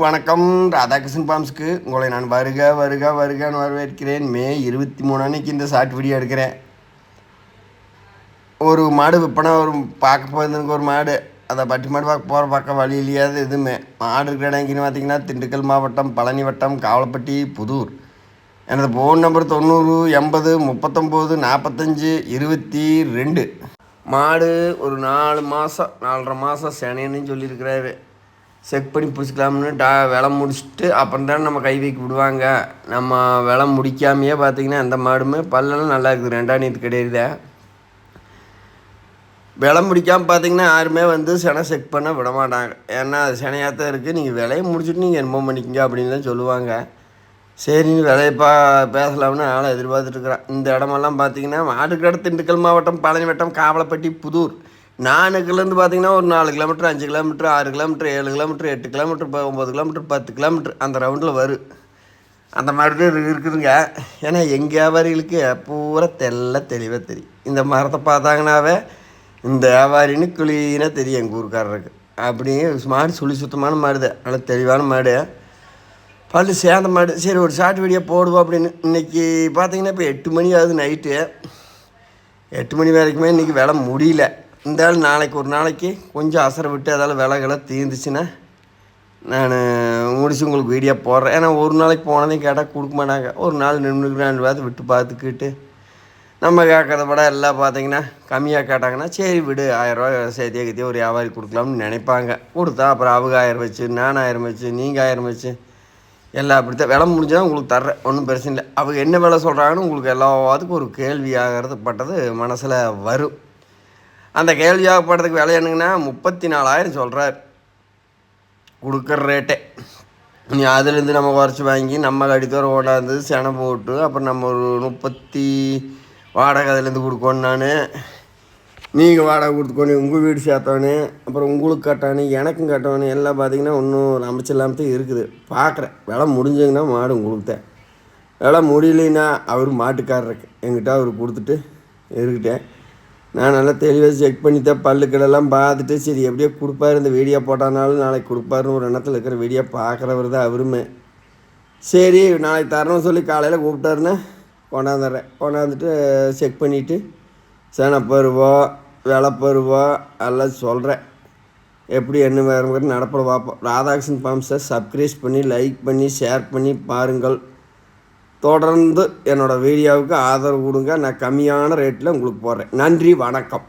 வணக்கம். ராதாகிருஷ்ணன் பாம்ஸ்க்கு உங்களை நான் வருகன்னு வரவேற்கிறேன். மே 23 அன்னைக்கு இந்த ஷார்ட் வீடியோ எடுக்கிறேன். ஒரு மாடு விற்பனை ஒரு பார்க்க போயிருந்ததுக்கு ஒரு மாடு, அதை பட்டி மாடு பார்க்க வழி இல்லையாது எதுவுமே. மாடு இருக்கிற இடம் எங்கேன்னு பார்த்தீங்கன்னா திண்டுக்கல் மாவட்டம், பழனி வட்டம், காவலப்பட்டி, புதூர். எனது ஃபோன் நம்பர் 90 80 39 45 22. மாடு ஒரு 4 மாதம் 4.5 மாதம் செனைன்னு சொல்லியிருக்கிறாரு. செக் பண்ணி பிடிச்சிக்கலாம்னு விலை முடிச்சுட்டு அப்புறம் தானே நம்ம கை வைக்க விடுவாங்க. நம்ம விலை முடிக்காமையே பார்த்திங்கன்னா அந்த மாடுமே பல்லெல்லாம் நல்லா இருக்குது. 2ஆம் நீத்து கிடையாது. விலை முடிக்காமல் பார்த்திங்கன்னா யாருமே செனை செக் பண்ண விட மாட்டாங்க. ஏன்னா அது செனையாகத்தான் இருக்குது, நீங்கள் விலையை முடிச்சுட்டு நீங்கள் என்னமோ பண்ணிக்கங்க அப்படின்னு தான் சொல்லுவாங்க. சரின்னு விலையை பேசலாம்னு ஆளை எதிர்பார்த்துட்ருக்குறேன். இந்த இடமெல்லாம் பார்த்திங்கன்னா மாட்டுக்கடை திண்டுக்கல் மாவட்டம், பழனி வட்டம், காவலப்பட்டி, புதூர். நானுக்குலேருந்து பார்த்திங்கன்னா ஒரு 4 kilometre, 5 kilometre, 6 kilometre, 7 kilometre, 8 kilometre, 9 kilometre, 10 kilometre அந்த ரவுண்டில் வரும். அந்த மாதிரி தான் இருக்குதுங்க. ஏன்னா எங்கள் வியாபாரிகளுக்கு பூரா தெளிவாக தெரியும். இந்த மரத்தை பார்த்தாங்கன்னாவே இந்த வியாபாரின்னு கிளீனாக தெரியும் எங்கள் ஊருக்காரருக்கு. அப்படியே மாடு சுத்தமான மாடு தான், நல்லா தெளிவான மாடு, பல்லு சேர்ந்த மாடு. சரி ஒரு ஷார்ட் வீடியோ போடுவோம் அப்படின்னு. இன்றைக்கி பார்த்திங்கன்னா இப்போ 8 மணி ஆகுது நைட்டு. 8 மணி வரைக்குமே இன்றைக்கி வேலை முடியல. இந்த ஆள் நாளைக்கு ஒரு நாளைக்கு கொஞ்சம் அசரை விட்டு அதால் விலைகளை தீர்ந்துச்சுன்னா நான் முடிச்சு உங்களுக்கு வீடியோ போடுறேன். ஏன்னா ஒரு நாளைக்கு போனதையும் கேட்டால் கொடுக்க மாட்டாங்க. ஒரு நாள் 2 ரூபாய் விட்டு பார்த்துக்கிட்டு நம்ம கேட்கறத விட எல்லாம் பார்த்திங்கன்னா கம்மியாக கேட்டாங்கன்னா சரி விடு 1000 ரூபா சேர்த்தியே ஒரு வியாபாரி கொடுக்கலாம்னு நினைப்பாங்க. கொடுத்தா அப்புறம் அவங்க 1000 வச்சு, நான் 1000 வச்சு, நீங்கள் 1000 வச்சு எல்லாம் அப்படித்தான். விலை முடிஞ்சால் உங்களுக்கு தர்றேன், ஒன்றும் பிரச்சனை இல்லை. அவங்க என்ன விலை சொல்கிறாங்கன்னு உங்களுக்கு எல்லாத்துக்கும் ஒரு கேள்வி ஆகிறது பட்டது மனசில் வரும். அந்த கேள்வியாகப்படுறதுக்கு விலை என்னங்கன்னா 34,000 சொல்கிறார் கொடுக்குற ரேட்டே. நீ அதுலேருந்து நம்ம குறைச்சி வாங்கி நம்ம கடித்தோரம் ஓடாந்து செனை போட்டு அப்புறம் நம்ம ஒரு 30 வாடகை அதுலேருந்து கொடுக்கணும். நான் நீங்கள் வாடகை கொடுத்துக்கோணும், உங்கள் வீடு சேர்த்தோன்னு, அப்புறம் உங்களுக்கு கட்டணும், எனக்கும் கட்டணும், எல்லாம் பார்த்திங்கன்னா ஒன்றும் ஒரு அமைச்சில்லாமத்தான் இருக்குது. பார்க்குறேன் விலை முடிஞ்சுங்கன்னா மாடு உங்களுக்கு தான். விலை முடியலைன்னா அவர் மாட்டுக்காரருக்கு எங்கிட்ட அவர் கொடுத்துட்டு இருக்கிட்டேன். நான் நல்லா தெளிவாக செக் பண்ணிட்டேன், பல்லுக்கடெல்லாம் பார்த்துட்டு சரி எப்படியோ கொடுப்பாரு. இந்த வீடியோ போட்டானாலும் நாளைக்கு கொடுப்பாருன்னு ஒரு எண்ணத்தில் இருக்கிற வீடியோ பார்க்குறவர் தான் அவருமே. சரி நாளைக்கு தரணும்னு சொல்லி காலையில் கூப்பிட்டாருன்னா கொண்டாந்துடுறேன். கொண்டாந்துட்டு செக் பண்ணிவிட்டு செனப்பருவா விலைப்பருவா எல்லாம் சொல்கிறேன். எப்படி என்ன வேறு நடப்பட பார்ப்போம். ராதாகிருஷ்ணன் பாம்ஸை சப்ஸ்கிரைப் பண்ணி லைக் பண்ணி ஷேர் பண்ணி பாருங்கள். தொடர்ந்து என்னோடய வீடியோவுக்கு ஆதரவு கொடுங்க. நான் கம்மியான ரேட்டில் உங்களுக்கு போடுறேன். நன்றி, வணக்கம்.